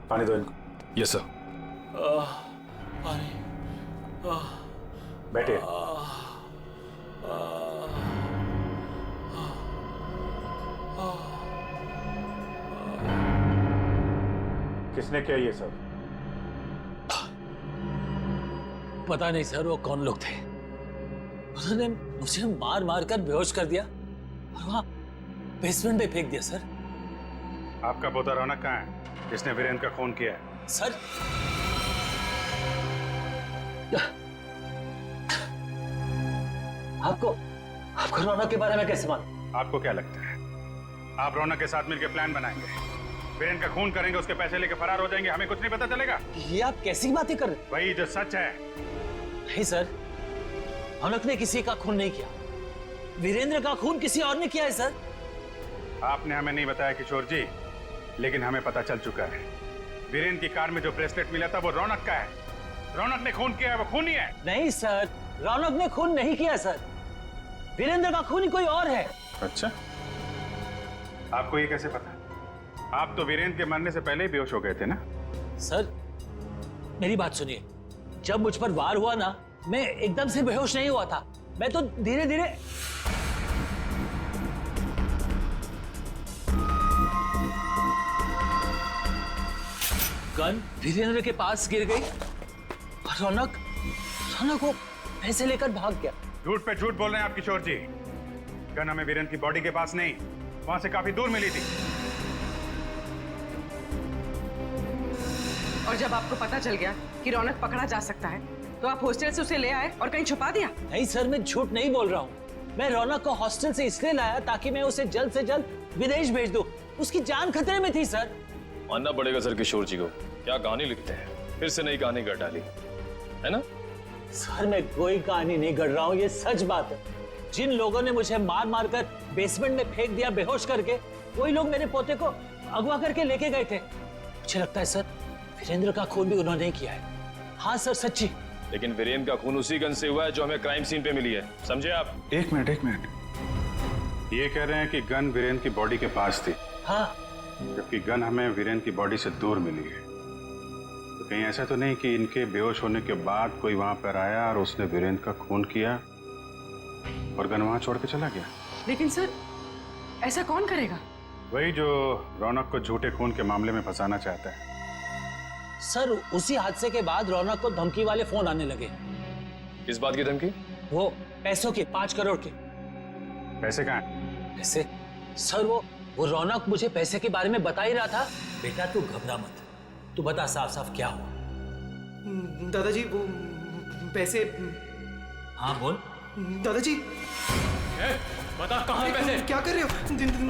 पानी दो इनको। Yes sir. पानी। बैठिए। किसने किया ये सब? पता नहीं सर, वो कौन लोग थे। उन्होंने मुझे मार मार कर बेहोश कर दिया और वहां बेसमेंट में फेंक दिया सर। आपका पोता रौनक कहाँ है जिसने वीरेंद्र का खून किया है? सर आपको रौनक के बारे में कैसे मालूम? आपको क्या लगता है आप रौनक के साथ मिलकर प्लान बनाएंगे, वीरेंद्र का खून करेंगे, उसके पैसे लेके फरार हो जाएंगे, हमें कुछ नहीं पता चलेगा? ये आप कैसी बातें कर रहे हैं? वही जो सच है। नहीं सर, रौनक ने किसी का खून नहीं किया, वीरेंद्र का खून किसी और ने किया है सर। आपने हमें नहीं बताया किशोर जी, लेकिन हमें पता चल चुका है। वीरेंद्र की कार में जो ब्रेसलेट मिला था वो रौनक का है। रौनक ने खून किया है, वो खूनी है। नहीं सर, रौनक ने खून नहीं किया सर, वीरेंद्र का खूनी कोई और है। अच्छा, आपको ये कैसे पता? आप तो वीरेंद्र के मरने से पहले ही बेहोश हो गए थे ना? सर मेरी बात सुनिए, जब मुझ पर वार हुआ ना, मैं एकदम से बेहोश नहीं हुआ था, मैं तो धीरे धीरे। गन वीरेंद्र के पास गिर गई और रौनक वो पैसे लेकर भाग गया। झूठ पे झूठ बोल रहे हैं आप किशोर जी। गन हमें वीरेंद्र की बॉडी के पास नहीं, वहां से काफी दूर मिली थी। और जब आपको पता चल गया कि रौनक पकड़ा जा सकता है तो आप हॉस्टल से उसे ले आए और कहीं छुपा दिया? नहीं सर, मैं झूठ नहीं बोल रहा हूँ। मैं रौनक को हॉस्टल से इसलिए लाया ताकि मैं उसे जल्द से जल्द विदेश भेज दूं। उसकी जान खतरे में थी सर। मानना पड़ेगा सर किशोर जी को, क्या कहानी लिखते हैं, फिर से नई कहानी गढ़ डाली है ना? सर मैं कोई कहानी नहीं गढ़ रहा हूँ, ये सच बात है। जिन लोगों ने मुझे मार मार कर बेसमेंट में फेंक दिया बेहोश करके, वही लोग मेरे पोते को अगवा करके लेके गए थे। मुझे लगता है सर वीरेंद्र का खून भी उन्होंने ही किया है। हाँ सर, सच्ची। लेकिन वीरेंद्र का खून उसी गन से हुआ है जो हमें क्राइम सीन पे मिली है, समझे आप? एक मिनट, ये कह रहे हैं कि गन वीरेंद्र की बॉडी के पास थी। हाँ, जबकि गन हमें वीरेंद्र की बॉडी से दूर मिली है। तो कहीं ऐसा तो नहीं कि इनके बेहोश होने के बाद कोई वहां पर आया और उसने वीरेंद्र का खून किया और गन वहां छोड़ के चला गया? लेकिन सर ऐसा कौन करेगा? वही जो रौनक को झूठे खून के मामले में फंसाना चाहता है। सर उसी हादसे के बाद रौनक को धमकी वाले फोन आने लगे। किस बात की धमकी? वो पैसों की, 5 करोड़ की। पैसे कहाँ हैं? पैसे? सर वो रौनक मुझे पैसे के बारे में बता ही रहा था। बेटा तू घबरा मत, तू बता साफ साफ क्या हुआ। दादाजी वो पैसे। हाँ बोल। दादाजी बता कहाँ है पैसे? क्या कर रहे हो?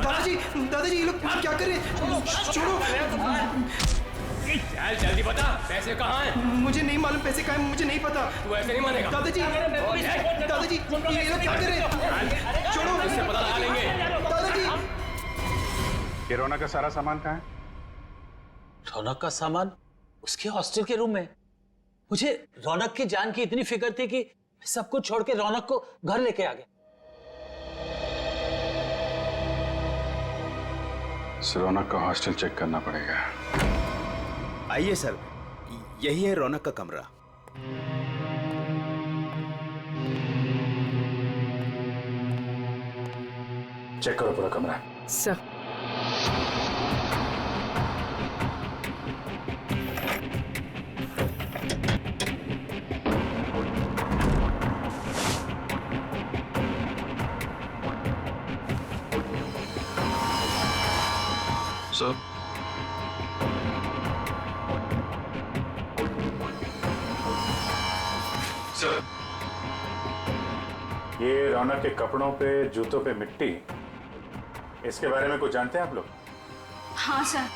दादाजी ये लोग क्या कर रहे हैं? छोड़ो। जल्दी बता, पैसे कहाँ हैं? मुझे नहीं मालूम पैसे कहाँ हैं, मुझे नहीं पता। तू ऐसे नहीं मानेगा। दादाजी ये लोग क्या कर रहे हैं? छोड़ो, इससे पता लगा लेंगे। दादाजी। ये रौनक का सारा सामान कहाँ है? रौनक का सामान उसके हॉस्टल के रूम में। मुझे रौनक की जान की इतनी फिक्र थी कि सब कुछ छोड़ के रौनक को घर लेके आ गया। रौनक का हॉस्टल चेक करना पड़ेगा। आइए सर, यही है रौनक का कमरा। चेक करो पूरा कमरा। सर सर ये रौनक के कपड़ों पे, जूतों पे मिट्टी, इसके बारे में कुछ जानते हैं आप लोग? हाँ सर,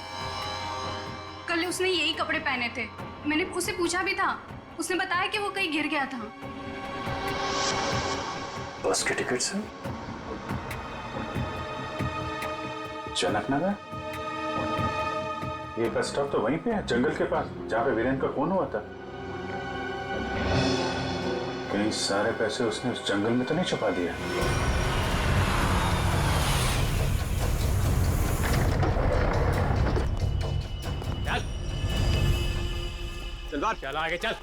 कल उसने यही कपड़े पहने थे। मैंने उससे पूछा भी था, उसने बताया कि वो कहीं गिर गया था। बस के टिकट से जनकनगर? ये बस स्टॉप तो वहीं पे है, जंगल के पास, जहाँ पे वीरेंद्र का खून हुआ था। कहीं सारे पैसे उसने उस जंगल में तो नहीं छुपा दिया? बात चल आगे चल।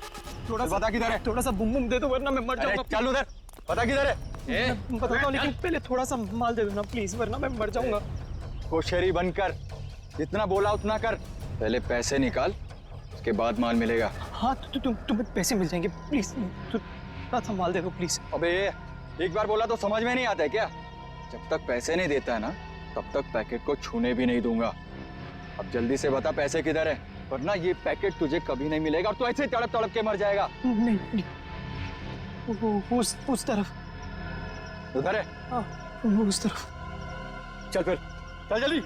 थोड़ा सा बता किधर है? थोड़ा सा बुम बुम दे दो वरना मैं मर अरे जाऊंगा। चल उधर, पता किधर है? मैं बताता हूँ लेकिन पहले थोड़ा सा माल दे दो ना प्लीज वरना मैं मर जाऊंगा। होशियारी बंद कर, जितना बोला उतना कर। पहले पैसे निकाल, उसके बाद माल मिलेगा। हाँ तुम्हें पैसे मिल जाएंगे प्लीज, थोड़ा सा माल दे दो प्लीज। अबे एक बार बोला तो समझ में नहीं आता है क्या? जब तक पैसे नहीं देता है ना तब तक पैकेट को छूने भी नहीं दूंगा। अब जल्दी से बता पैसे किधर है, वरना ये पैकेट तुझे कभी नहीं मिलेगा और तू ऐसे तड़प तड़प के मर जाएगा। नहीं उस तरफ। उधर है? हाँ उस तरफ। चल फिर, चल जल्दी।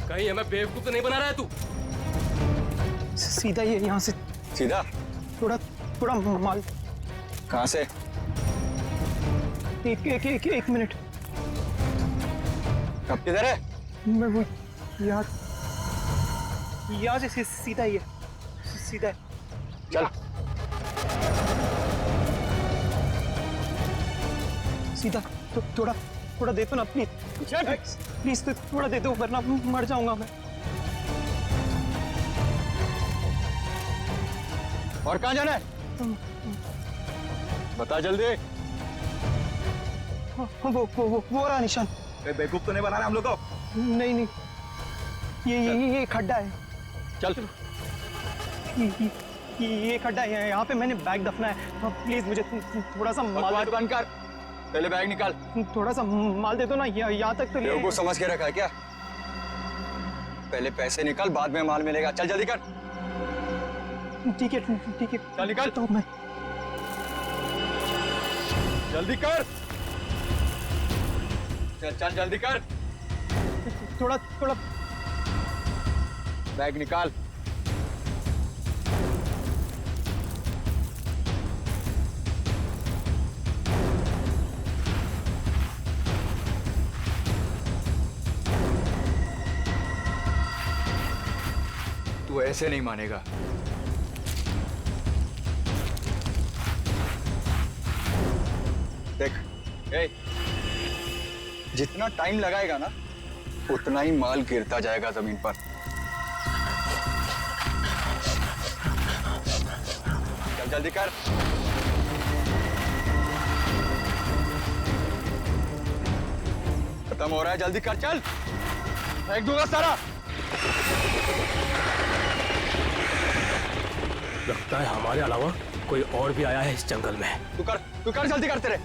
कहीं हमें बेवकूफ तो नहीं बना रहा है तू? सीधा ये यहाँ से सीधा? थोड़ा माल। कहाँ से? एक मिनट। कब किधर है? मैं वो यहाँ से सीधा ही है, सीधा है। चल सीधा तो थोड़ा दे दो ना प्लीज, प्लीज तो थोड़ा दे दो वरना मर जाऊंगा मैं। और कहाँ जाना है? बता जल्दी। वो रहा निशान। बेवकूफ तो नहीं बना रहा हम लोग को? नहीं ये खड्डा है। चल ये खड्डा है, यहाँ पे मैंने बैग दफना है। प्लीज मुझे थोड़ा सा माल बकवास बंद कर, पहले बैग निकाल। थोड़ा सा माल दे दो ना, यहाँ तक तो ले। बेवकूफ समझ के रखा है क्या? पहले पैसे निकाल, बाद में माल मिलेगा। चल जल्दी कर। ठीक है चल निकाल। तो मैं जल्दी कर। चल जल्दी कर। थोड़ा बैग निकाल। तू ऐसे नहीं मानेगा। देख, जितना टाइम लगाएगा ना उतना ही माल गिरता जाएगा जमीन पर। चल जल्दी कर। खत्म हो रहा है, जल्दी कर। चल, फेंक दूंगा सारा। लगता है हमारे अलावा कोई और भी आया है इस जंगल में। तू कर जल्दी करते रहे।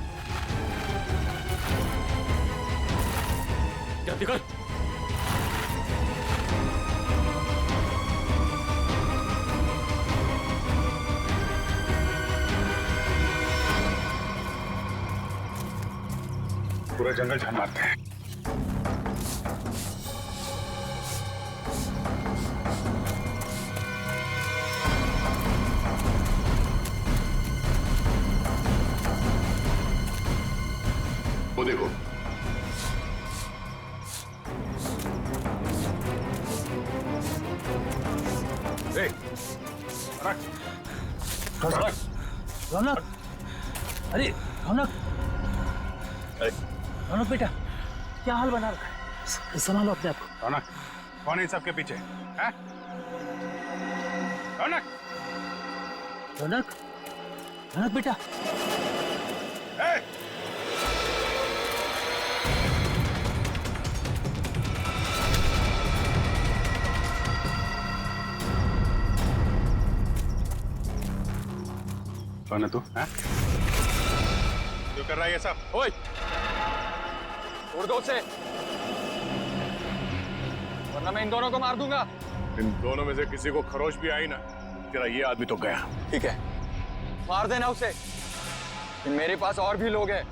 जल्दी कर। पूरा जंगल झाड़ मारते हैं। वो देखो, रौनक, अरे रौनक, रौनक बेटा, क्या हाल बना रखा है? संभालो अपने आप को। रौनक, कौन है इन सबके पीछे? हैं? रौनक, रौनक, रौनक बेटा, ए! कौन है तू? हैं? क्यों कर रहा है ये सब? ओए, उड़ दो उसे, वरना मैं इन दोनों को मार दूंगा। इन दोनों में से किसी को खरोच भी आई ना, तेरा ये आदमी तो गया। ठीक है, मार देना उसे। मेरे पास और भी लोग हैं।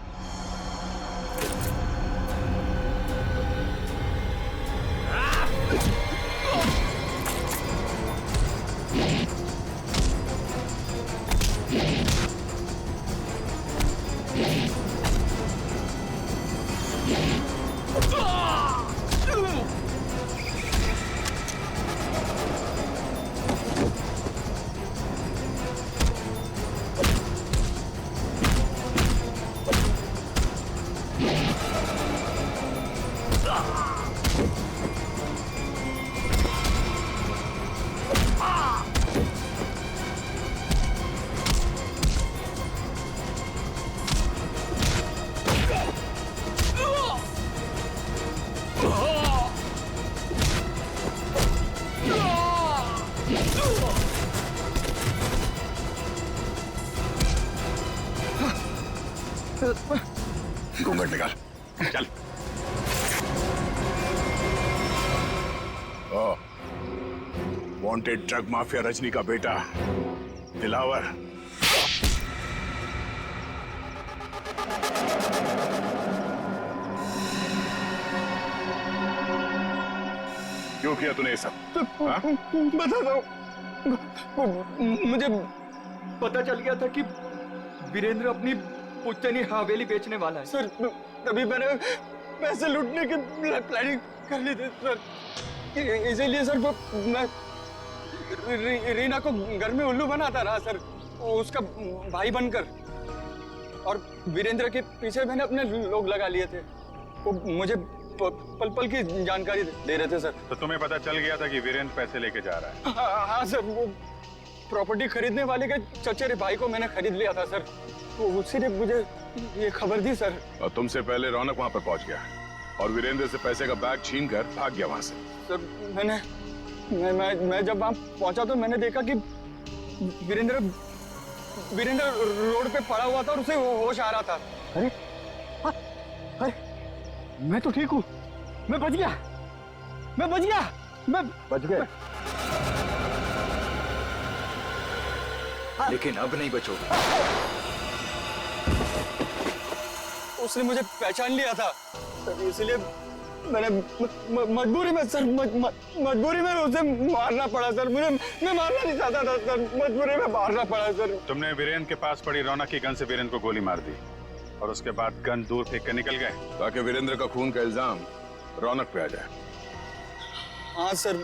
घूंघट निकाल, चल। वांटेड ड्रग माफिया रजनी का बेटा दिलावर। क्यों किया तूने ये सब? हाँ? बता दो, मुझे पता चल गया था कि वीरेंद्र अपनी पुश्तैनी हवेली बेचने वाला है सर। तभी मैंने पैसे लूटने की प्लानिंग कर ली थी सर। इसीलिए सर मैं रीना को घर में उल्लू बनाता रहा सर, उसका भाई बनकर। और वीरेंद्र के पीछे मैंने अपने लोग लगा लिए थे। वो मुझे पल पल की जानकारी दे रहे थे सर। तो तुम्हें पता चल गया था कि वीरेंद्र पैसे लेके जा रहा है? हाँ सर, वो प्रॉपर्टी खरीदने वाले के चचेरे भाई को मैंने खरीद लिया था सर। वो उसी ने मुझे ये खबर दी सर। और तुमसे पहले रौनक वहां पर पहुंच गया और वीरेंद्र से पैसे का बैग छीन कर भाग गया वहां से। सर मैं जब वहां पहुंचा तो मैंने देखा कि वीरेंद्र रोड पे पड़ा हुआ था और उसे होश आ रहा था। अरे अरे मैं तो ठीक हूँ, मैं बच गया, मैं बच गया। लेकिन अब नहीं बचोगे। उसने मुझे पहचान लिया था, इसलिए मैंने मजबूरी में सर, मजबूरी में उसे मारना पड़ा सर। मैं मारना नहीं चाहता था सर, मजबूरी में मारना पड़ा सर। तुमने वीरेंद्र के पास पड़ी रौनक की गन से वीरेंद्र को गोली मार दी और उसके बाद गन दूर फेंक कर निकल गए ताकि वीरेंद्र का खून का इल्जाम रौनक पे आ जाए। हाँ सर,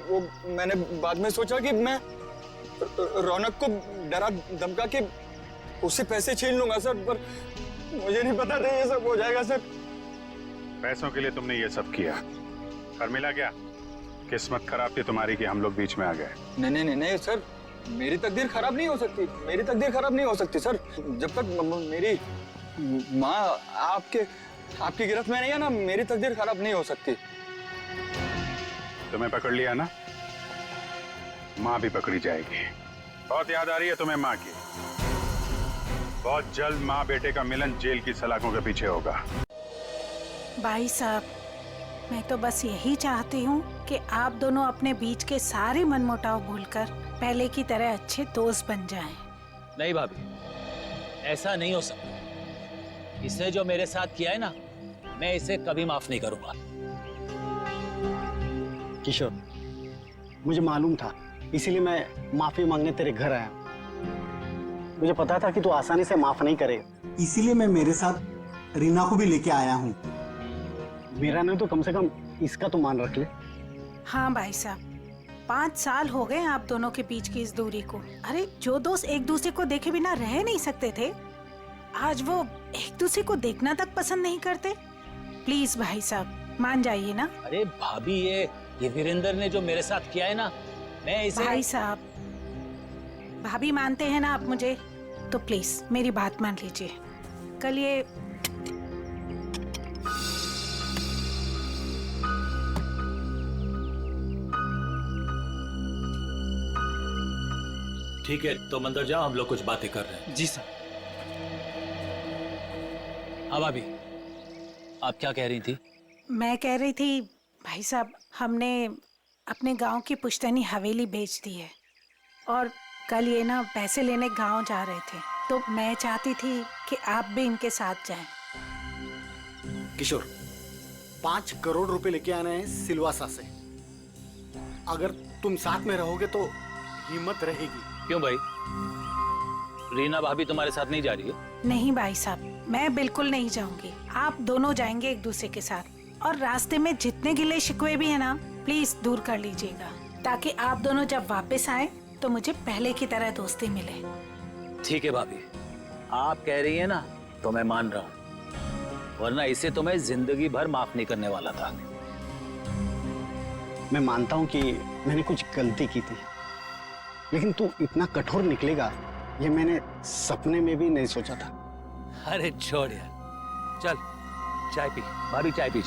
वो मैंने बाद में सोचा कि मैं रौनक को डरा धमका के उससे पैसे छीन लूंगा सर, पर मुझे नहीं पता था ये सब हो जाएगा सर। पैसों के लिए तुमने ये सब किया, पर मिला क्या? किस्मत खराब थी तुम्हारी कि हम लोग बीच में आ गए। नहीं सर, मेरी तकदीर खराब नहीं हो सकती, मेरी तकदीर खराब नहीं हो सकती सर। जब तक मेरी माँ आपकी गिरफ्त में नहीं है ना, मेरी तकदीर खराब नहीं हो सकती। तुम्हें पकड़ लिया ना, माँ भी पकड़ी जाएगी। बहुत याद आ रही है तुम्हें माँ की। बहुत जल्द माँ बेटे का मिलन जेल की सलाखों के पीछे होगा। भाई साहब, मैं तो बस यही चाहती हूँ कि आप दोनों अपने बीच के सारे मनमुटाव भूलकर पहले की तरह अच्छे दोस्त बन जाएं। नहीं भाभी, ऐसा नहीं हो सकता। इसने जो मेरे साथ किया है ना, मैं इसे कभी माफ नहीं करूंगा। किशोर, मुझे मालूम था, इसीलिए मैं माफी मांगने तेरे घर आया। मुझे पता था कि तू आसानी से माफ नहीं करेगा, इसीलिए मैं मेरे साथ रीना को भी लेके आया हूँ। मेरा नहीं तो कम से कम इसका तो मान रख ले। हाँ भाई साहब, 5 साल हो गए आप दोनों के बीच की इस दूरी को। अरे जो दोस्त एक दूसरे को देखे बिना रह नहीं सकते थे, आज वो एक दूसरे को देखना तक पसंद नहीं करते। प्लीज भाई साहब मान जाइए ना। अरे भाभी, ये वीरेंद्र ने जो मेरे साथ किया है ना, मैं इसे। भाई साहब, भाभी मानते हैं ना आप मुझे, तो प्लीज मेरी बात मान लीजिए। कल ये ठीक है, तुम अंदर जाओ, हम लोग कुछ बातें कर रहे हैं। जी सर। हाँ भाभी, आप क्या कह रही थी? मैं कह रही थी भाई साहब, हमने अपने गांव की पुश्तैनी हवेली बेच दी है और कल ये ना पैसे लेने गांव जा रहे थे, तो मैं चाहती थी कि आप भी इनके साथ जाएं। किशोर, 5 करोड़ रुपए लेके आने हैं सिलवासा से। अगर तुम साथ में रहोगे तो हिम्मत रहेगी। क्यों भाई, रीना भाभी तुम्हारे साथ नहीं जा रही है? नहीं भाई साहब, मैं बिल्कुल नहीं जाऊंगी। आप दोनों जाएंगे एक दूसरे के साथ, और रास्ते में जितने गिले शिकवे भी है ना, प्लीज दूर कर लीजिएगा, ताकि आप दोनों जब वापस आए तो मुझे पहले की तरह दोस्ती मिले। ठीक है भाभी, आप कह रही है ना, तो मैं मान रहा हूँ। वरना इसे तो मैं जिंदगी भर माफ नहीं करने वाला था। मैं मानता हूं कि मैंने कुछ गलती की थी, लेकिन तू इतना कठोर निकलेगा ये मैंने सपने में भी नहीं सोचा था। अरे छोड़ यार, चल चाय पी, भाभी चाय पी।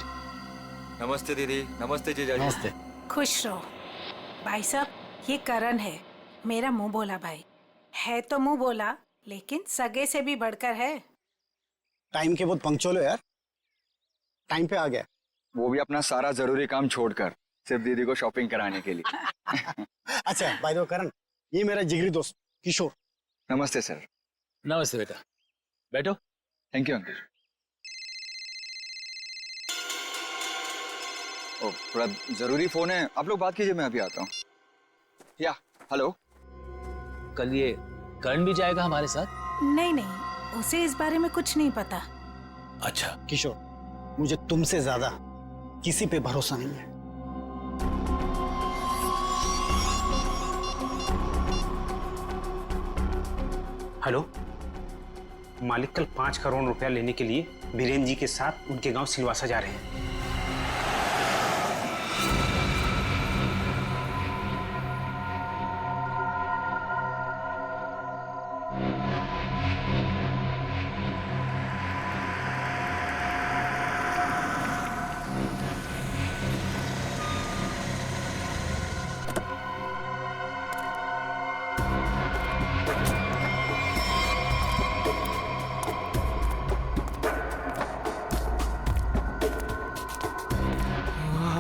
नमस्ते दीदी, नमस्ते जीजाजी। नमस्ते। खुश रहो। भाई साहब, ये करण है, मेरा मुंह बोला भाई है। तो मुंह बोला, लेकिन सगे से भी बढ़कर है। टाइम के बहुत पंक्चुअल हो यार, टाइम पे आ गया। वो भी अपना सारा जरूरी काम छोड़कर सिर्फ दीदी को शॉपिंग कराने के लिए। अच्छा बाय द वे करण, ये मेरा जिगरी दोस्त किशोर। नमस्ते सर। नमस्ते बेटा, बैठो। Thank you uncle. ओ, थोड़ा जरूरी फोन है, आप लोग बात कीजिए, मैं अभी आता हूँ। या हेलो। कल ये करण भी जाएगा हमारे साथ? नहीं नहीं, उसे इस बारे में कुछ नहीं पता। अच्छा। किशोर, मुझे तुमसे ज्यादा किसी पे भरोसा नहीं है। हेलो, मालिक कल 5 करोड़ रुपया लेने के लिए बीरेन जी के साथ उनके गांव सिलवासा जा रहे हैं।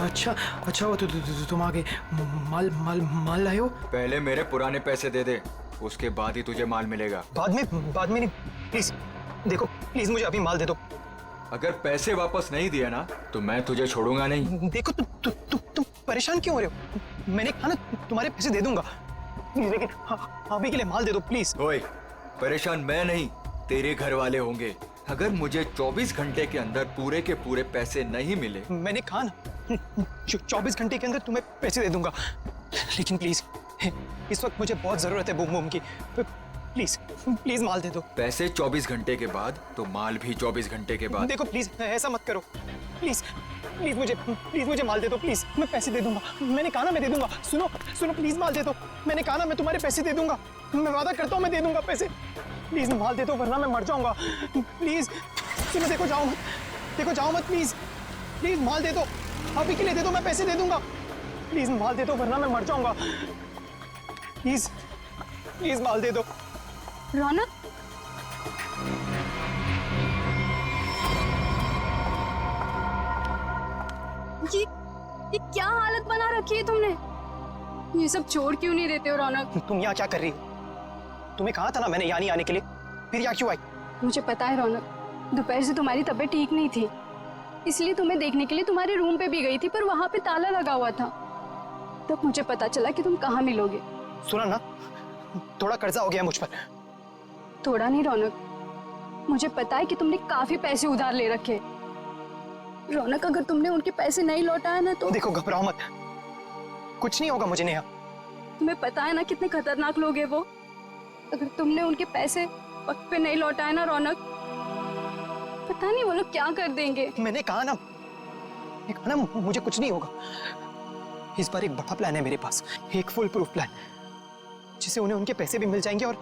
अच्छा अच्छा, वो तुम आगे माल माल माल लाए हो? पहले मेरे पुराने पैसे दे दे, उसके बाद ही तुझे माल मिलेगा। बाद में नहीं, प्लीज देखो, प्लीज मुझे अभी माल दे दो। अगर पैसे वापस नहीं दिए ना तो मैं तुझे छोड़ूंगा नहीं। देखो तुम परेशान क्यों हो रहे हो? मैंने कहा ना तुम्हारे पैसे दे दूंगा, लेकिन अभी के लिए माल दे दो प्लीज। ओए, परेशान मैं नहीं, तेरे घर वाले होंगे। अगर मुझे 24 घंटे के अंदर पूरे के पूरे पैसे नहीं मिले, मैंने कहा ना 24 घंटे के अंदर तुम्हें पैसे दे दूंगा, लेकिन प्लीज इस वक्त मुझे बहुत जरूरत है बूम बूम की। प्लीज प्लीज माल दे दो। पैसे 24 घंटे के बाद तो माल भी 24 घंटे के बाद। देखो प्लीज ऐसा मत करो, प्लीज प्लीज मुझे माल दे दो प्लीज, मैं पैसे दे दूंगा। मैंने कहा ना मैं दे दूंगा। सुनो सुनो, प्लीज माल दे दो। मैंने कहा ना मैं तुम्हारे पैसे दे दूंगा, मैं वादा करता हूँ मैं दे दूंगा पैसे। प्लीज माल दे दो वरना मैं मर जाऊंगा। प्लीज सुनो, देखो जाओ मत प्लीज। प्लीज माल दे दो, अभी के लिए दे दो, मैं पैसे दे दूंगा। प्लीज माल दे दो वरना मैं मर जाऊंगा। प्लीज प्लीज माल दे दो। रौनक, ये क्या हालत बना रखी है तुमने? ये सब छोड़ क्यों नहीं देते हो रौनक? तुम यहाँ क्या कर रही हो? तुम्हें कहा था ना मैंने यहाँ नहीं आने के लिए, फिर यहाँ क्यों आई? मुझे पता है रौनक, दोपहर से तुम्हारी तबीयत ठीक नहीं थी, इसलिए तुम्हें देखने के लिए तुम्हारे रूम पे भी गई थी, पर वहां पे ताला लगा हुआ था। तब मुझे पता चला कि तुम कहाँ मिलोगे। सुना ना, थोड़ा कर्जा हो गया मुझ पर। थोड़ा नहीं रौनक, मुझे पता है कि तुमने काफी पैसे उधार ले रखे। रौनक, अगर तुमने उनके पैसे नहीं लौटाए ना तो देखो, घबराओ मत, कुछ नहीं होगा मुझे नेहा। तुम्हें पता है ना कितने खतरनाक लोग हैं वो। अगर तुमने उनके पैसे वक्त पे नहीं लौटाए ना रौनक, पता नहीं वो लोग क्या कर देंगे। मैंने कहा ना मुझे कुछ नहीं होगा। इस बार एक बड़ा प्लान है मेरे पास, एक फुल प्रूफ प्लान, जिससे उन्हें उनके पैसे भी मिल जाएंगे और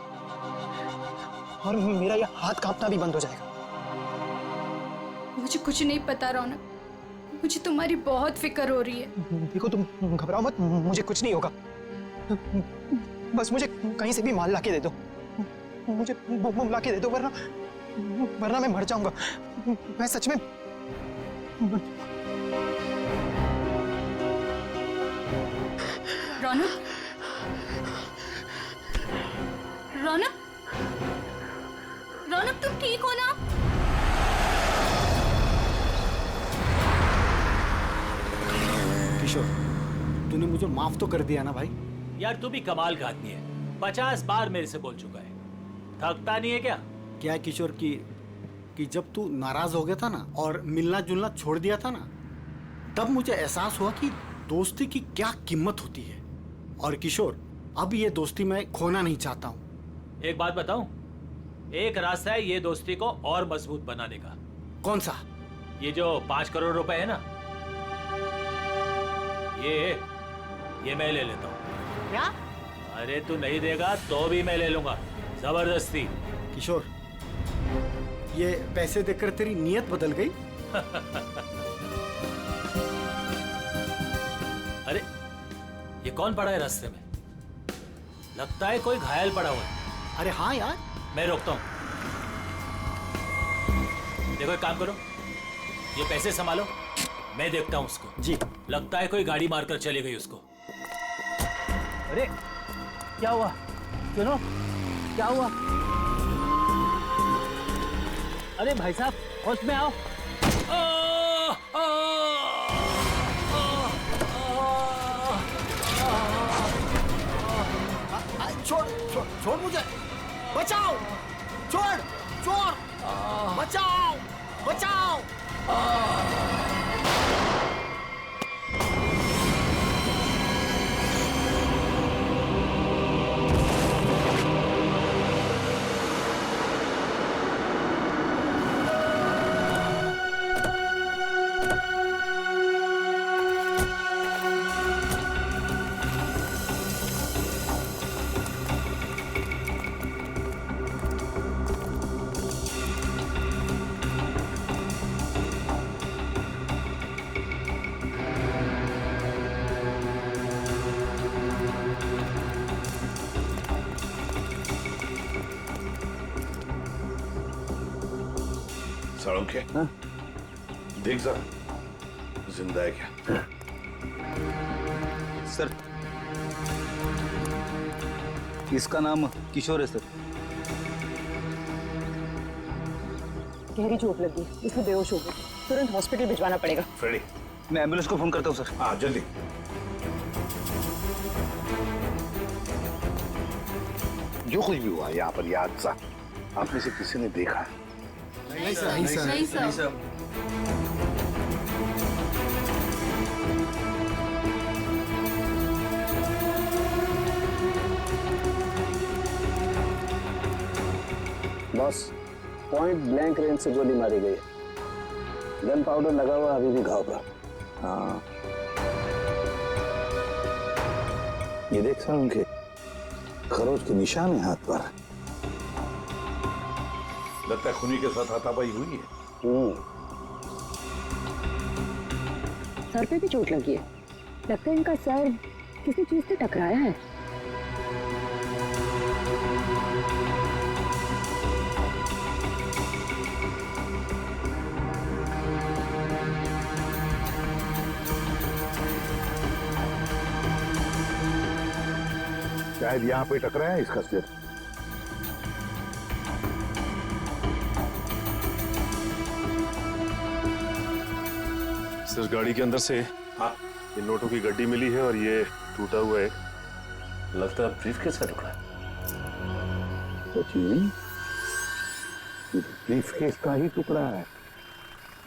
मेरा यह हाथ कांपना भी बंद हो जाएगा। मुझे कुछ नहीं पता रौनक, मुझे तुम्हारी बहुत फिक्र हो रही है। देखो तुम घबराओ मत, मुझे कुछ नहीं होगा। बस मुझे कहीं से भी माल लाके दे दो, मुझे बम लाके दे दो, वरना मैं मर जाऊंगा। मैं सच में रौनक, रौनक, रौनक तुम ठीक हो ना? किशोर, तूने मुझे माफ तो कर दिया ना भाई? यार तू भी कमाल का आदमी है, 50 बार मेरे से बोल चुका है, थकता नहीं है क्या? क्या किशोर कि जब तू नाराज हो गया था ना और मिलना जुलना छोड़ दिया था ना, तब मुझे एहसास हुआ कि दोस्ती की क्या कीमत होती है। और किशोर, अब ये दोस्ती मैं खोना नहीं चाहता हूँ। एक बात बताऊं, एक रास्ता है ये दोस्ती को और मजबूत बनाने का। कौन सा? ये जो 5 करोड़ रुपए है ना, ये मैं ले लेता हूँ। क्या? अरे तू नहीं देगा तो भी मैं ले लूंगा, जबरदस्ती। किशोर, ये पैसे देकर तेरी नीयत बदल गई? अरे ये कौन पड़ा है रास्ते में? लगता है कोई घायल पड़ा हुआ है। अरे हाँ यार। मैं रोकता हूँ। देखो एक काम करो, ये पैसे संभालो, मैं देखता हूँ उसको। जी। लगता है कोई गाड़ी मारकर चली गई उसको। अरे क्या हुआ? सुनो, क्या हुआ? अरे भाई साहब, होश में आओ। छोड़ छोड़ छोड़ मुझे, बचाओ, छोड़, चोर, बचाओ, बचाओ। साळुंखे, देख जरा जिंदा है क्या? सर, इसका नाम किशोर है सर। गहरी चोट लगी है, इसलिए बेहोश हो गई। तुरंत हॉस्पिटल भिजवाना पड़ेगा। फ्रेडी, मैं एम्बुलेंस को फोन करता हूँ सर। हाँ जल्दी। जो कुछ भी हुआ यहाँ पर याद सा आप में से किसी ने देखा है? नहीं सर, नहीं सर, नहीं sir. Boss, point blank range से गोली मारी गई है। गन पाउडर लगा हुआ अभी भी घाव पर। हाँ, ये देख सर, उनके खरोच के निशान है हाथ पर। लगता है खूनी के साथ हाथापाई हुई है। सर पे भी चोट लगी है। लगता है इनका सर किसी चीज से टकराया है। शायद यहाँ पे टकराया है इसका सिर। सर, गाड़ी के अंदर से ये नोटों की गड्डी मिली है और ये टूटा हुआ है, लगता है ब्रीफकेस का टुकड़ा है। सचिन, ब्रीफकेस का ही टुकड़ा है,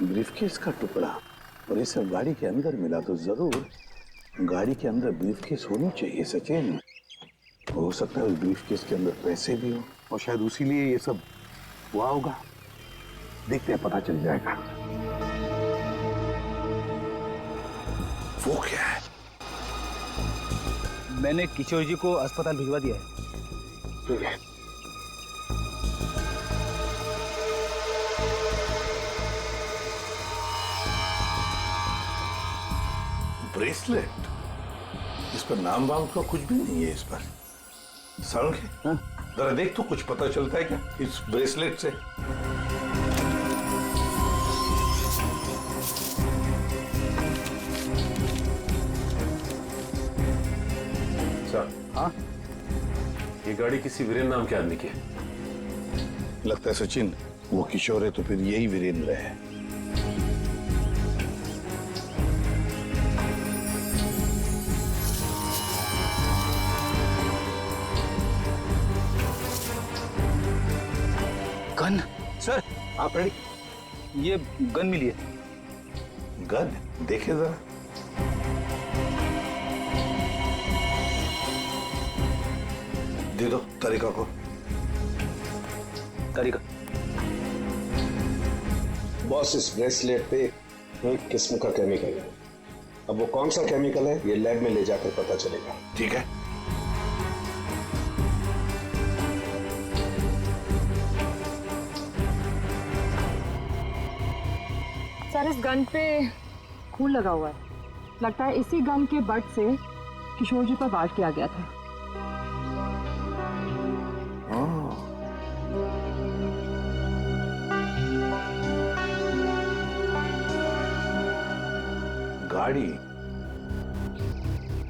ब्रीफकेस का टुकड़ा। और ये सब गाड़ी के अंदर मिला तो जरूर गाड़ी के अंदर ब्रीफकेस होनी चाहिए सचिन। हो सकता है उस ब्रीफकेस के अंदर पैसे भी हो और शायद उसी लिए ये सब हुआ होगा। देखते हैं, पता चल जाएगा। वो क्या है? मैंने किशोर जी को अस्पताल भिजवा दिया है। ठीक है। ब्रेसलेट, इस पर नाम वाम का कुछ भी नहीं है इस पर। साळुंखे, जरा देख तो कुछ पता चलता है क्या इस ब्रेसलेट से? सर, हाँ, ये गाड़ी किसी वीरेन नाम के आदमी की है। लगता है सचिन वो किशोर है तो फिर यही वीरेंद्र है। गन सर, आप रेडी? ये गन मिली है। गन देखे जरा। दे दो तरीका को। तरीका बॉस, इस ब्रेसलेट पे एक किस्म का केमिकल है। अब वो कौन सा केमिकल है ये लैब में ले जाकर पता चलेगा। ठीक है। सर, इस गन पे खून लगा हुआ है। लगता है इसी गन के बट से किशोर जी पर वार किया गया था। गाड़ी,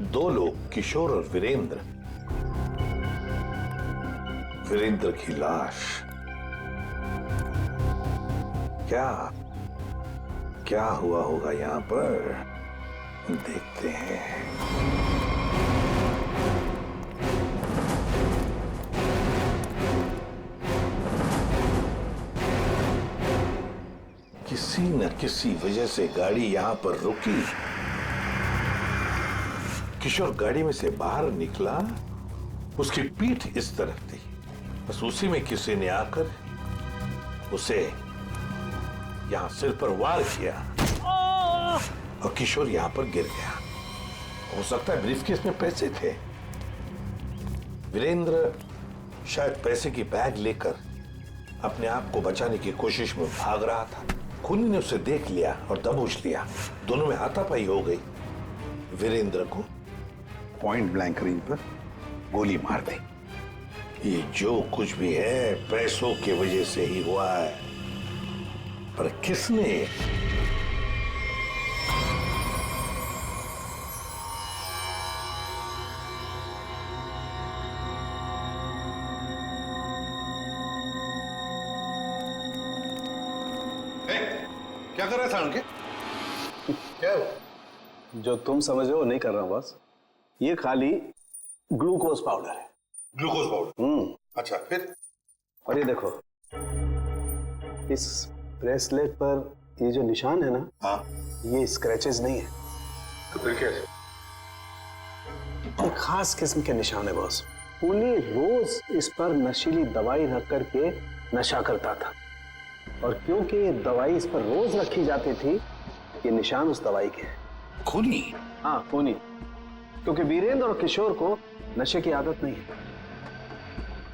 दो लोग, किशोर और वीरेंद्र। वीरेंद्र की लाश। क्या क्या हुआ होगा यहां पर, देखते हैं। किसी न किसी वजह से गाड़ी यहां पर रुकी। किशोर गाड़ी में से बाहर निकला, उसकी पीठ इस तरफ थी, बस उसी में किसी ने आकर उसे यहां सिर पर वार किया और किशोर यहां पर गिर गया। हो सकता है ब्रीफकेस में पैसे थे। वीरेंद्र शायद पैसे की बैग लेकर अपने आप को बचाने की कोशिश में भाग रहा था। खूनी ने उसे देख लिया और दबोच लिया। दोनों में हाथापाई हो गई। वीरेंद्र को पॉइंट ब्लैंक रेंज पर गोली मार दी। ये जो कुछ भी है पैसों की वजह से ही हुआ है, पर किसने? क्या कर रहा था उनके? क्या जो तुम समझ हो नहीं कर रहा हूं बस। ये खाली ग्लूकोज पाउडर है। Glucose powder? अच्छा, फिर? और ये देखो, इस ब्रेसलेट पर ये जो निशान है ना, हाँ, ये स्क्रैचेस नहीं है। तो फिर क्या है? एक खास किस्म के निशान है बॉस। खूनी रोज इस पर नशीली दवाई रख करके नशा करता था, और क्योंकि ये दवाई इस पर रोज रखी जाती थी, ये निशान उस दवाई के हैं। खूनी? हाँ, खूनी। क्योंकि वीरेंद्र और किशोर को नशे की आदत नहीं है।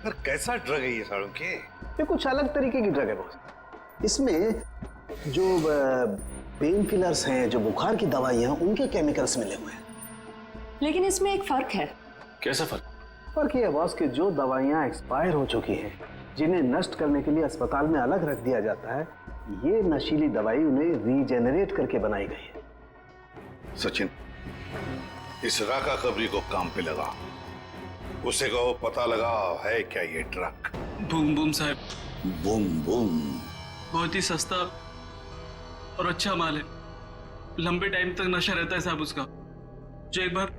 पर कैसा ड्रग है ये सालों के? ये कुछ अलग तरीके की ड्रग है बॉस। इसमें जो पेन किलर्स हैं, जो बुखार की दवाइयां, उनके केमिकल्स मिले हुए हैं। लेकिन इसमें एक फर्क है। कैसा फर्क? फर्क ये है बॉस कि जो दवाइयां एक्सपायर हो चुकी हैं, जिन्हें नष्ट करने के लिए अस्पताल में अलग रख दिया जाता है, ये नशीली दवाई उन्हें रीजेनरेट करके बनाई गई है। सचिन, इस राका कबरी को काम पे लगा। उसे कहो पता लगा है क्या ये ड्रग। बूम बूम साहब। बूम बूम बहुत ही सस्ता और अच्छा माल है। लंबे टाइम तक नशा रहता है साहब उसका। जो एक बार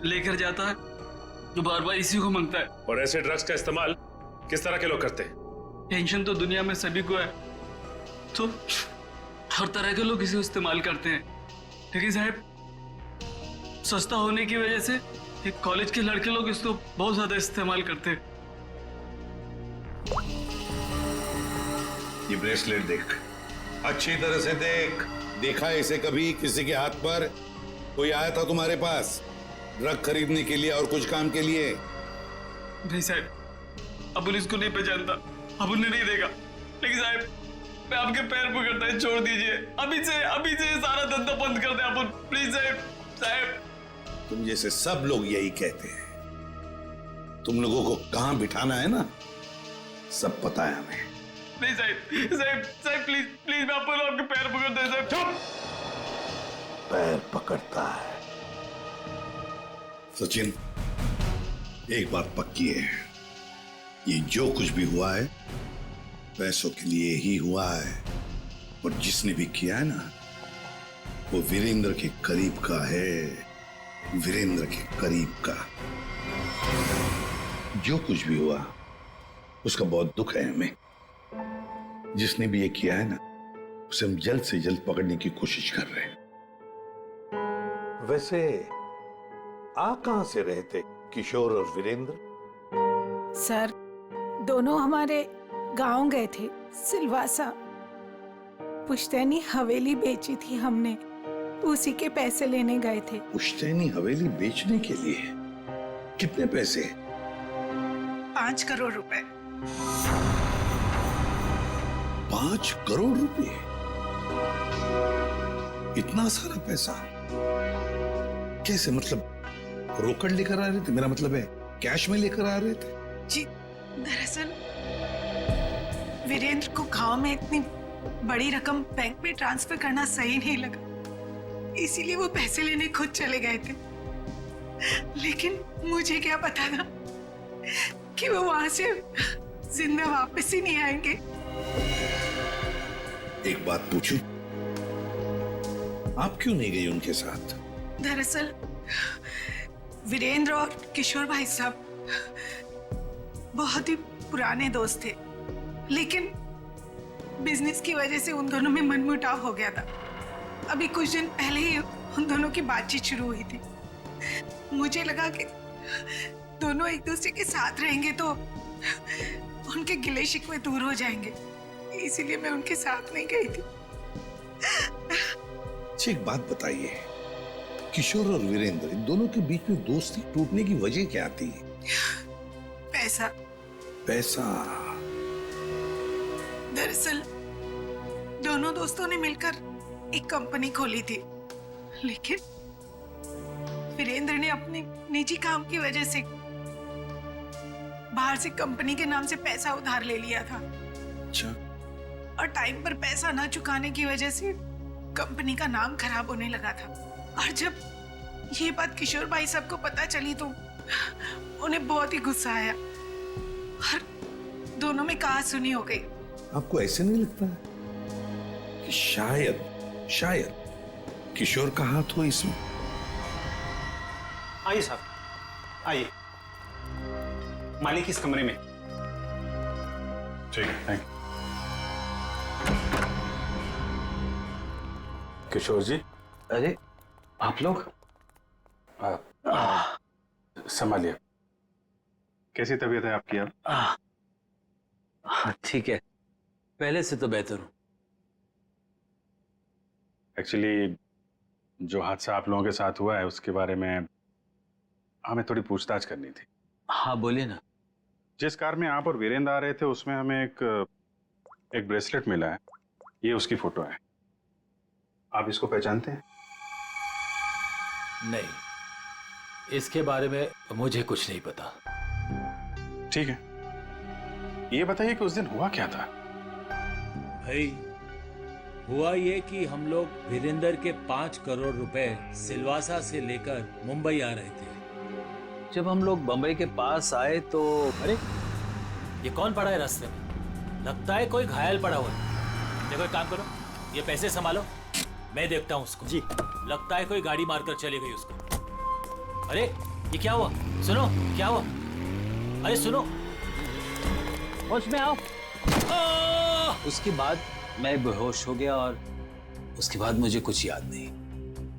लेकर जाता है तो बार बार इसी को मांगता है। और ऐसे ड्रग्स का इस्तेमाल किस तरह के लोग करते हैं? टेंशन तो दुनिया में सभी को है, तो हर तरह के लोग इसे इस्तेमाल करते हैं। लेकिन साहब, सस्ता होने की वजह से एक कॉलेज के लड़के लोग इसको बहुत ज्यादा इस्तेमाल करते हैं। ये ब्रेसलेट देख, अच्छी तरह से देख। देखा है इसे कभी किसी के हाथ पर? कोई आया था तुम्हारे पास ड्रग खरीदने के लिए और कुछ काम के लिए? नहीं साहब, अबुल इसको नहीं पहचानता, अबुल ने नहीं देखा। लेकिन साहब, मैं आपके पैर पकड़ता है, छोड़ दीजिए। अभी से सारा धंधा बंद कर दे अबुल, प्लीज साहब। साहब, तुम जैसे सब लोग यही कहते हैं। तुम लोगों को कहां बिठाना है ना, सब पता है हमें। नहीं साहब, प्लीज, मैं आपके पैर पकड़ता है साहब। चुप! पैर पकड़ता है? सचिन, एक बात पक्की है, ये जो कुछ भी हुआ है पैसों के लिए ही हुआ है। और जिसने भी किया है ना, वो वीरेंद्र के करीब का है। वीरेंद्र के करीब का। जो कुछ भी हुआ उसका बहुत दुख है हमें। जिसने भी ये किया है ना, उसे हम जल्द से जल्द पकड़ने की कोशिश कर रहे हैं। वैसे आ कहां से रहे थे किशोर और वीरेंद्र? सर, दोनों हमारे गांव गए थे, सिलवासा। पुश्तैनी हवेली बेची थी हमने, उसी के पैसे लेने गए थे। पुश्तैनी हवेली बेचने के लिए? कितने पैसे? 5 करोड़ रुपए। 5 करोड़ रुपए? इतना सारा पैसा कैसे? मतलब रोकड़ लेकर आ रहे थे? मेरा मतलब है कैश में लेकर आ रहे थे? जी, दरअसल वीरेंद्र को गांव में इतनी बड़ी रकम बैंक में ट्रांसफर करना सही नहीं लगा, इसीलिए वो पैसे लेने खुद चले गए थे। लेकिन मुझे क्या पता था कि वो वहां से जिंदा वापस ही नहीं आएंगे। एक बात पूछूं, आप क्यों नहीं गई उनके साथ? दरअसल वीरेंद्र और किशोर भाई साहब बहुत ही पुराने दोस्त थे, लेकिन बिजनेस की वजह से उन दोनों में मनमुटाव हो गया था। अभी कुछ दिन पहले ही उन दोनों की बातचीत शुरू हुई थी। मुझे लगा कि दोनों एक दूसरे के साथ रहेंगे तो उनके गिले शिकवे दूर हो जाएंगे, इसीलिए मैं उनके साथ नहीं गई थी। अच्छा, एक बात बताइए, किशोर और वीरेंद्र इन दोनों के बीच में दोस्ती टूटने की वजह क्या थी? पैसा। पैसा? दरअसल दोनों दोस्तों ने मिलकर एक कंपनी खोली थी, लेकिन वीरेंद्र ने अपने निजी काम की वजह से बाहर से कंपनी के नाम से पैसा उधार ले लिया था। अच्छा। और टाइम पर पैसा ना चुकाने की वजह से कंपनी का नाम खराब होने लगा था। और जब ये बात किशोर भाई साहब को पता चली तो उन्हें बहुत ही गुस्सा आया और दोनों में कहा-सुनी हो गई। आपको ऐसे नहीं लगता कि शायद किशोर का हाथ हो इसमें? आइए साहब, आइए। मालिक इस कमरे में। ठीक है, थैंक यू। किशोर जी। अरे आप लोग? संभालिए। कैसी तबीयत है आपकी अब? ठीक है, पहले से तो बेहतर हूं। एक्चुअली जो हादसा आप लोगों के साथ हुआ है उसके बारे में हमें थोड़ी पूछताछ करनी थी। हाँ बोलिए ना। जिस कार में आप और वीरेंद्र आ रहे थे उसमें हमें एक ब्रेसलेट मिला है, ये उसकी फोटो है। आप इसको पहचानते हैं? नहीं, इसके बारे में मुझे कुछ नहीं पता। ठीक है, ये बताइए कि उस दिन हुआ क्या था? भाई, हुआ ये कि हम लोग वीरेंद्र के 5 करोड़ रुपए सिलवासा से लेकर मुंबई आ रहे थे। जब हम लोग बंबई के पास आए तो अरे ये कौन पड़ा है रास्ते में? लगता है कोई घायल पड़ा हुआ है। देखो एक काम करो, ये पैसे संभालो, मैं देखता हूँ उसको। जी। लगता है कोई गाड़ी मारकर चली गई उसको। अरे ये क्या हुआ? सुनो, क्या हुआ? अरे सुनो, होश में आओ। उसके बाद मैं बेहोश हो गया और उसके बाद मुझे कुछ याद नहीं।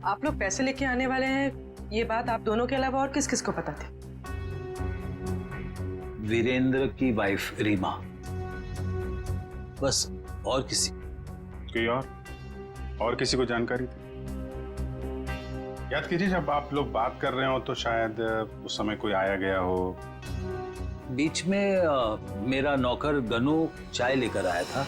आप लोग पैसे लेके आने वाले हैं, ये बात आप दोनों के अलावा और किस किस को पता थी? वीरेंद्र की वाइफ रीमा, बस, और किसी? कोई और किसी को जानकारी थी? याद कीजिए, जब आप लोग बात कर रहे हो तो शायद उस समय कोई आया गया हो। बीच में मेरा नौकर गनू चाय लेकर आया था।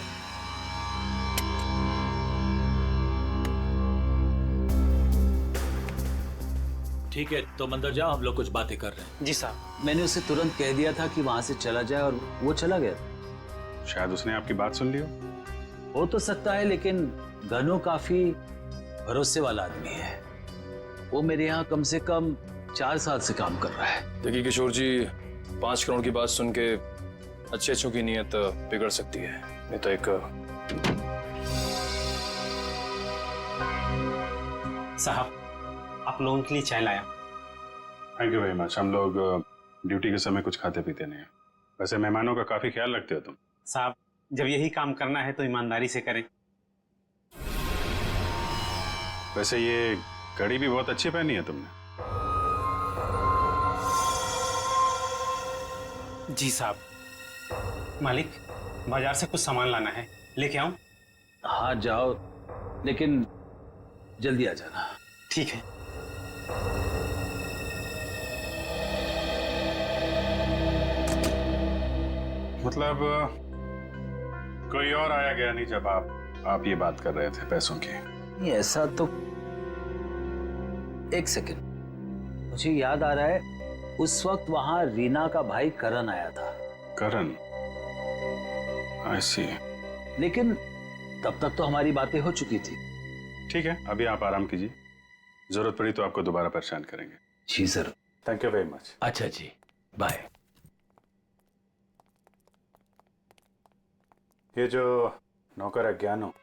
ठीक है, तो अंदर जाओ, हम लोग कुछ बातें कर रहे हैं। जी साहब। मैंने उसे तुरंत कह दिया था कि वहां से चला जाए और वो चला गया। शायद उसने आपकी बात सुन ली हो तो सकता है, लेकिन गनू काफी भरोसे वाला आदमी है। वो मेरे यहाँ कम से कम 4 साल से काम कर रहा है। देखिए किशोर जी, 5 करोड़ की बात सुन के अच्छों की नीयत बिगड़ सकती है। नहीं तो एक साहब, आप लोगों के लिए चाय लाया। Thank you very much. हम लोग ड्यूटी के समय कुछ खाते पीते नहीं हैं। वैसे मेहमानों का काफी ख्याल रखते हो तुम। साहब, जब यही काम करना है तो ईमानदारी से करें। वैसे ये घड़ी भी बहुत अच्छी पहनी है तुमने। जी साहब। मालिक, बाजार से कुछ सामान लाना है, लेके आऊं? हाँ जाओ, लेकिन जल्दी आ जाना। ठीक है। मतलब कोई और आया गया नहीं जब आप ये बात कर रहे थे पैसों की? नहीं ऐसा तो, एक सेकंड, मुझे याद आ रहा है उस वक्त वहां रीना का भाई करण आया था। करण? आई सी। लेकिन तब तक तो हमारी बातें हो चुकी थी। ठीक है, अभी आप आराम कीजिए, जरूरत पड़ी तो आपको दोबारा परेशान करेंगे। जी sir. Thank you very much. अच्छा जी, बाय। ये जो नौकर है ज्ञानो,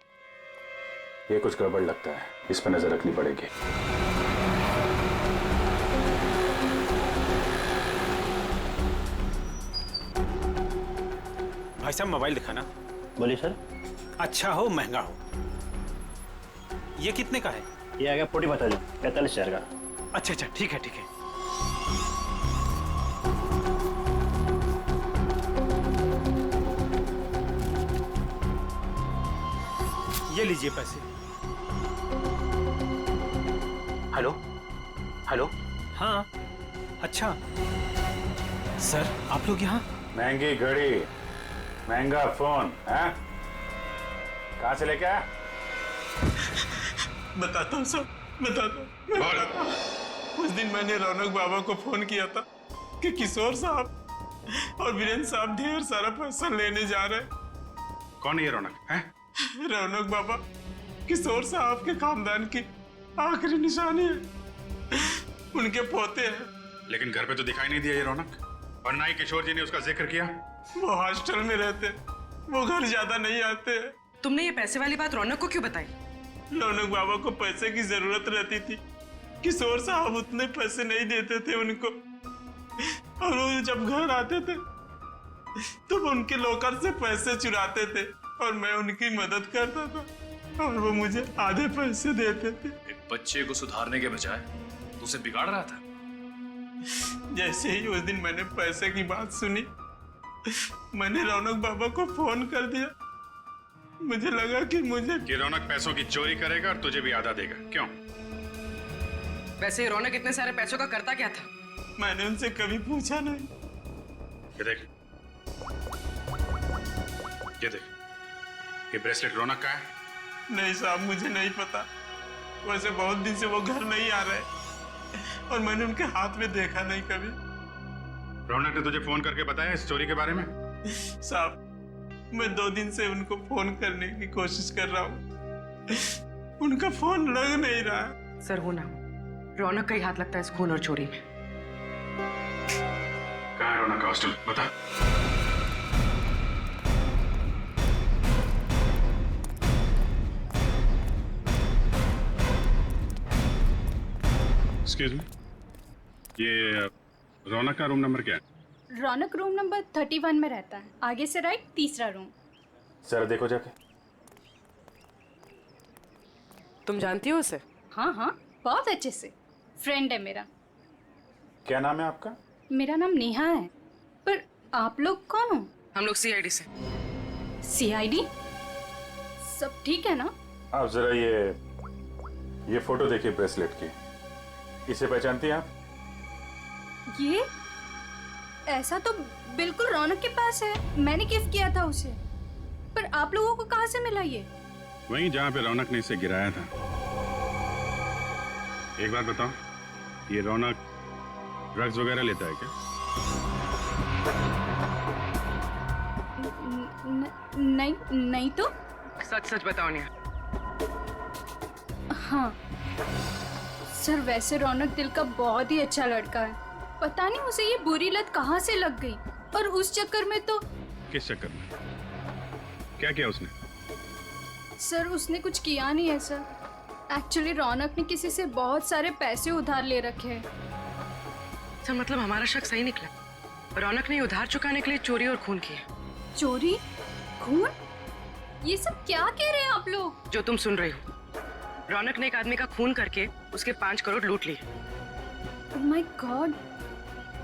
ये कुछ गड़बड़ लगता है, इस पर नजर रखनी पड़ेगी। भाई साहब मोबाइल दिखाना। बोलिए सर। अच्छा हो महंगा हो। ये कितने का है? ये आ गया 45,000 का। अच्छा अच्छा, ठीक है ठीक है। ये लीजिए पैसे। Hello hello. हाँ अच्छा सर, आप लोग यहाँ? महंगी घड़ी, महंगा फोन है, कहाँ से लेके आया? बताता हूँ सर, बताता हूँ। उस दिन मैंने रौनक बाबा को फोन किया था कि किशोर साहब और वीरेंद्र साहब ढेर सारा पैसा लेने जा रहे हैं। कौन है ये रौनक? है रौनक बाबा किशोर साहब के खानदान की आखिरी निशानी है, उनके पोते हैं। लेकिन घर पे तो दिखाई नहीं दिया ये रौनक, और ना ही किशोर जी ने उसका जिक्र किया। वो हॉस्टल में रहते, वो घर ज्यादा नहीं आते। तुमने ये पैसे वाली बात रौनक को क्यों बताई? रौनक बाबा को पैसे की जरूरत रहती थी, किशोर साहब उतने पैसे नहीं देते थे उनको, और वो जब घर आते थे तो उनके लॉकर से पैसे चुराते थे और मैं उनकी मदद करता था और वो मुझे आधे पैसे देते थे। एक बच्चे को सुधारने के बजाय तो उसे बिगाड़ रहा था। जैसे ही उस दिन मैंने पैसे की बात सुनी, मैंने रौनक बाबा को फोन कर दिया। मुझे लगा कि रौनक पैसों की चोरी करेगा और तुझे भी आधा देगा। क्यों? वैसे रौनक इतने सारे पैसों का करता क्या था? मैंने उनसे कभी पूछा नहीं। ये देख, ये देख, ये ब्रेसलेट रौनक का है? नहीं साहब, मुझे नहीं पता। वैसे बहुत दिन से वो घर नहीं आ रहे और मैंने उनके हाथ में देखा नहीं कभी। रौनक ने तुझे फोन करके बताया इस चोरी के बारे में? साहब, मैं 2 दिन से उनको फोन करने की कोशिश कर रहा हूँ, उनका फोन लग नहीं रहा है। सर हो ना, रौनक का ही हाथ लगता है इस खून और चोरी में। कहाँ है रौनक का हॉस्टल? बता। एक्सक्यूज मी, ये रौनक का रूम नंबर क्या है? रौनक रूम नंबर 31 में रहता है, आगे से राइट, तीसरा रूम। जरा देखो जाके। तुम जानती हो उसे? हाँ हाँ, बहुत अच्छे से, फ्रेंड है मेरा। क्या नाम है आपका? मेरा नाम नेहा है। पर आप लोग कौन हो? हम लोग सीआईडी से। सीआईडी? सब ठीक है ना? आप जरा ये फोटो देखिए ब्रेसलेट की, इसे पहचानती हैं आप? ये ऐसा तो बिल्कुल रौनक के पास है, मैंने गिफ्ट किया था उसे। पर आप लोगों को कहाँ से मिला ये? वहीं जहाँ पे रौनक ने इसे गिराया था। एक बात बताओ, ये रौनक ड्रग्स वगैरह लेता है क्या? नहीं नहीं तो। सच सच बताओ नेहा। हाँ सर, वैसे रौनक दिल का बहुत ही अच्छा लड़का है। पता नहीं उसे ये बुरी लत कहाँ से लग गई, और उस चक्कर में तो। किस चक्कर में? क्या किया उसने? सर उसने कुछ किया नहीं है सर। एक्चुअली रौनक ने किसी से बहुत सारे पैसे उधार ले रखे हैं। सर मतलब हमारा शक सही निकला, रौनक ने उधार चुकाने के लिए चोरी और खून किया। चोरी? खून? ये सब क्या कह रहे हैं आप लोग? जो तुम सुन रही हो, रौनक ने एक आदमी का खून करके उसके 5 करोड़ लूट लिए। ओह माय गॉड,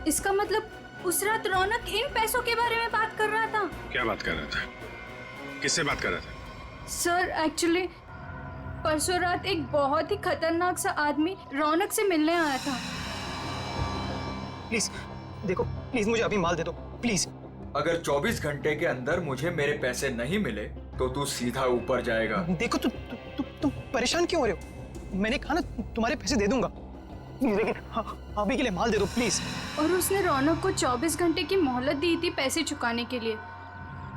इसका मतलब उस रात रौनक इन पैसों के बारे में बात कर रहा था। क्या बात कर रहा था? किससे बात कर रहा था? सर एक्चुअली परसों रात एक बहुत ही खतरनाक सा आदमी रौनक से मिलने आया था। प्लीज देखो, प्लीज मुझे अभी माल दे दो प्लीज। अगर 24 घंटे के अंदर मुझे मेरे पैसे नहीं मिले तो तू सीधा ऊपर जाएगा। देखो तुम परेशान क्यों हो रहे हो? मैंने कहा ना तुम्हारे पैसे दे दूंगा। लेकिन अभी के लिए माल दे दो प्लीज। और उसने रौनक को 24 घंटे की मोहलत दी थी पैसे चुकाने के लिए।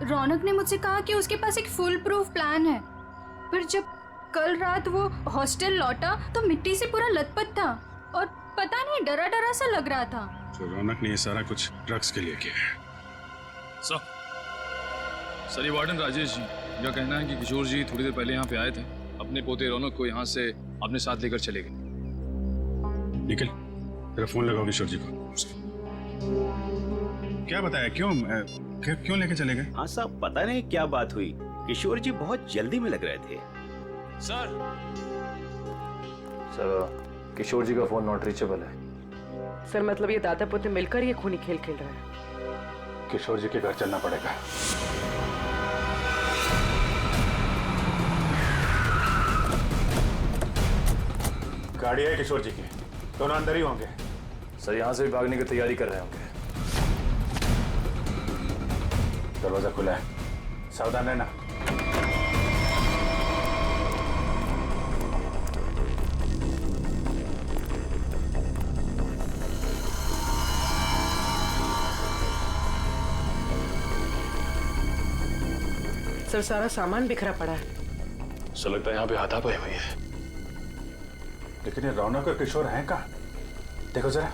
रौनक ने मुझसे कहा कि उसके पास एक फुल प्रूफ प्लान है, पर जब कल रात वो हॉस्टल लौटा तो मिट्टी से पूरा लथपथ था और पता नहीं डरा डरा सा लग रहा था। तो रौनक ने ये सारा कुछ ड्रग्स के लिए किया है। सर ये वार्डन राजेश जी का कहना है कि किशोर जी थोड़ी देर पहले यहाँ पे आए थे, अपने पोते रौनक को यहाँ से अपने साथ लेकर चले गए। निखिल, तेरा फोन लगाओ किशोर जी को। क्या बताया, क्यों लेके चले गए? हाँ साहब, पता नहीं क्या बात हुई, किशोर जी बहुत जल्दी में लग रहे थे। सर किशोर जी का फोन नॉट रीचेबल है। सर मतलब ये दादा पोते मिलकर ये खूनी खेल खेल रहे हैं। किशोर जी के घर चलना पड़ेगा। गाड़ी है किशोर जी की, दोनों अंदर ही होंगे। सर यहाँ से भी भागने की तैयारी कर रहे होंगे। दरवाजा खुला है, सावधान रहना। सर सारा सामान बिखरा पड़ा है। सर लगता है यहाँ पे हाथापाई हुई है। लेकिन ये रौनक और किशोर हैं कहाँ? देखो जरा।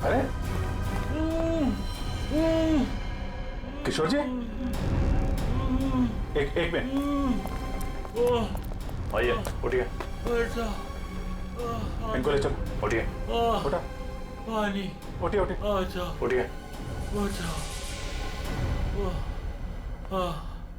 अरे किशोर जी, एक मिनट, आइए उठिए। इनको ले चलो, उठिए। उठा, पानी, उठिए उठिए। बचाओ।